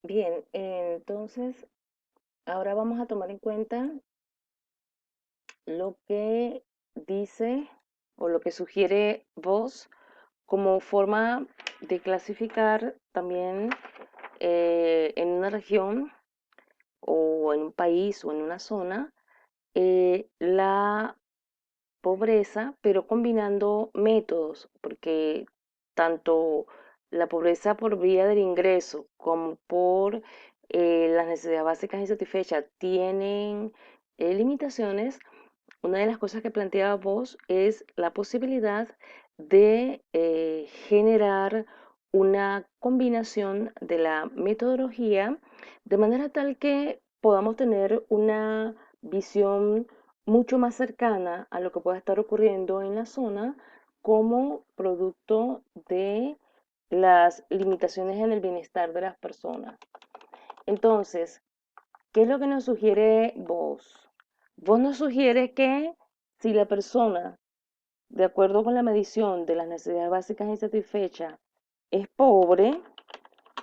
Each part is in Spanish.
Bien, entonces ahora vamos a tomar en cuenta lo que dice o lo que sugiere vos como forma de clasificar también en una región o en un país o en una zona la pobreza, pero combinando métodos, porque tanto la pobreza por vía del ingreso como por las necesidades básicas insatisfechas tienen limitaciones. Una de las cosas que planteaba vos es la posibilidad de generar una combinación de la metodología de manera tal que podamos tener una visión mucho más cercana a lo que pueda estar ocurriendo en la zona como producto de las limitaciones en el bienestar de las personas. Entonces, ¿qué es lo que nos sugiere vos? Vos nos sugiere que si la persona, de acuerdo con la medición de las necesidades básicas insatisfechas, es pobre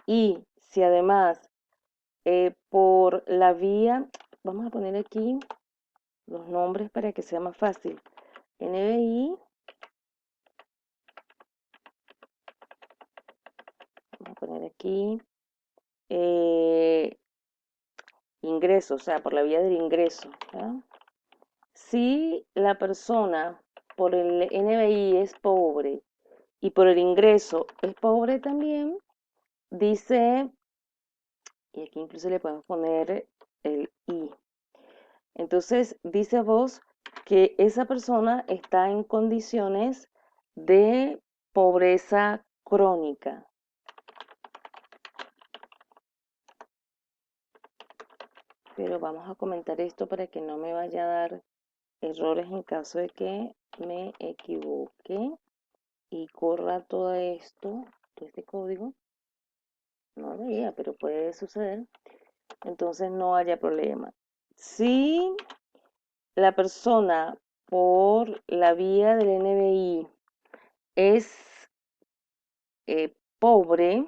y si además por la vía, vamos a poner aquí los nombres para que sea más fácil, NBI, vamos a poner aquí eh, ingreso, o sea, por la vía del ingreso, ¿verdad? Si la persona por el NBI es pobre y por el ingreso es pobre también, dice, y aquí incluso le podemos poner el I. Entonces, dice vos que esa persona está en condiciones de pobreza crónica. Pero vamos a comentar esto para que no me vaya a dar errores en caso de que me equivoque y corra todo esto, todo este código. No debería, pero puede suceder. Entonces no haya problema. Si la persona por la vía del NBI es pobre,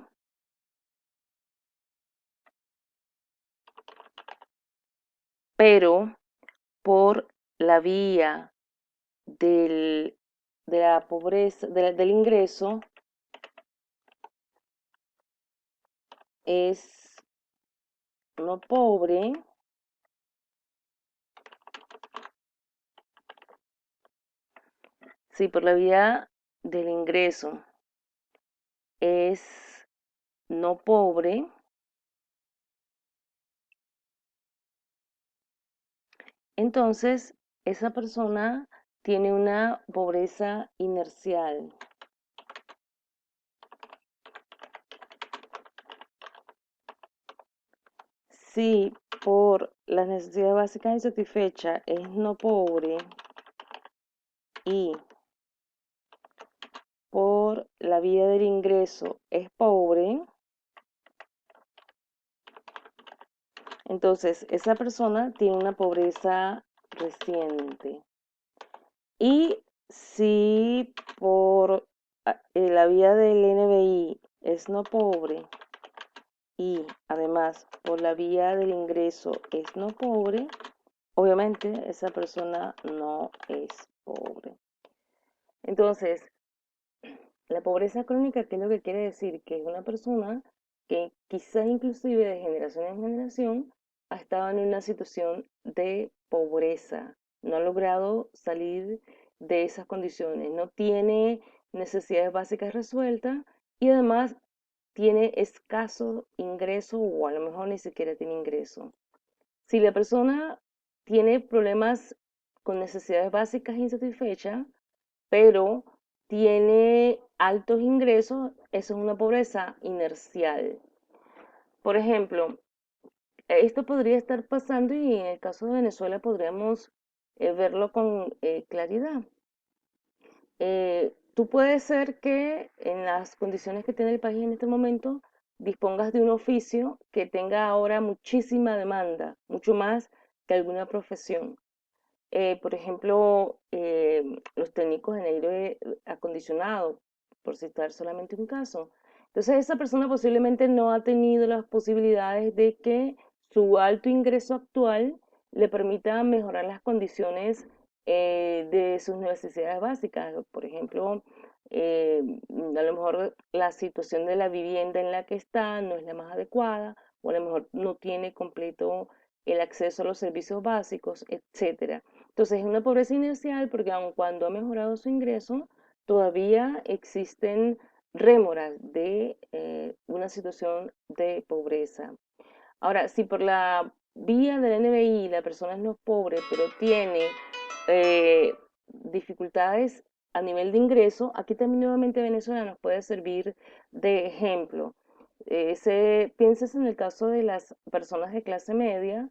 pero por la vía del, de la pobreza, del ingreso es no pobre, si por la vía del ingreso es no pobre, entonces esa persona tiene una pobreza inercial. Si por las necesidades básicas insatisfechas es no pobre y por la vía del ingreso es pobre, entonces esa persona tiene una pobreza reciente. Y si por la vía del NBI es no pobre y además por la vía del ingreso es no pobre, obviamente esa persona no es pobre. Entonces, la pobreza crónica, ¿qué es lo que quiere decir? Que es una persona que quizás inclusive de generación en generación ha estado en una situación de pobreza, no ha logrado salir de esas condiciones, no tiene necesidades básicas resueltas y además tiene escaso ingreso o a lo mejor ni siquiera tiene ingreso. Si la persona tiene problemas con necesidades básicas insatisfechas, pero tiene altos ingresos, eso es una pobreza inercial. Por ejemplo, esto podría estar pasando y en el caso de Venezuela podríamos verlo con claridad. Tú puedes ser que en las condiciones que tiene el país en este momento dispongas de un oficio que tenga ahora muchísima demanda, mucho más que alguna profesión. Por ejemplo, los técnicos en aire acondicionado, por citar solamente un caso. Entonces esa persona posiblemente no ha tenido las posibilidades de que su alto ingreso actual le permita mejorar las condiciones de sus necesidades básicas. Por ejemplo, eh, a lo mejor la situación de la vivienda en la que está no es la más adecuada, o a lo mejor no tiene completo el acceso a los servicios básicos, etcétera. Entonces es una pobreza inercial porque aun cuando ha mejorado su ingreso, todavía existen rémoras de una situación de pobreza. Ahora, si por la vía del NBI la persona no es pobre, pero tiene dificultades a nivel de ingreso, aquí también nuevamente Venezuela nos puede servir de ejemplo. Pienses en el caso de las personas de clase media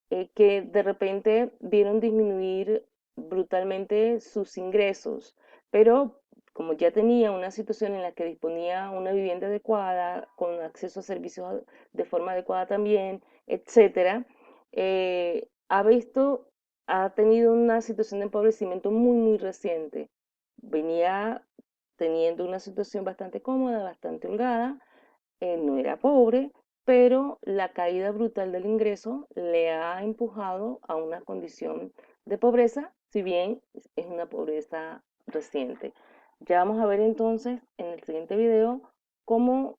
que de repente vieron disminuir brutalmente sus ingresos, pero como ya tenía una situación en la que disponía una vivienda adecuada, con acceso a servicios de forma adecuada también, etcétera, ha visto, ha tenido una situación de empobrecimiento muy, muy reciente. Venía teniendo una situación bastante cómoda, bastante holgada, no era pobre, pero la caída brutal del ingreso le ha empujado a una condición de pobreza, si bien es una pobreza reciente. Ya vamos a ver entonces en el siguiente video cómo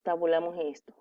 tabulamos esto.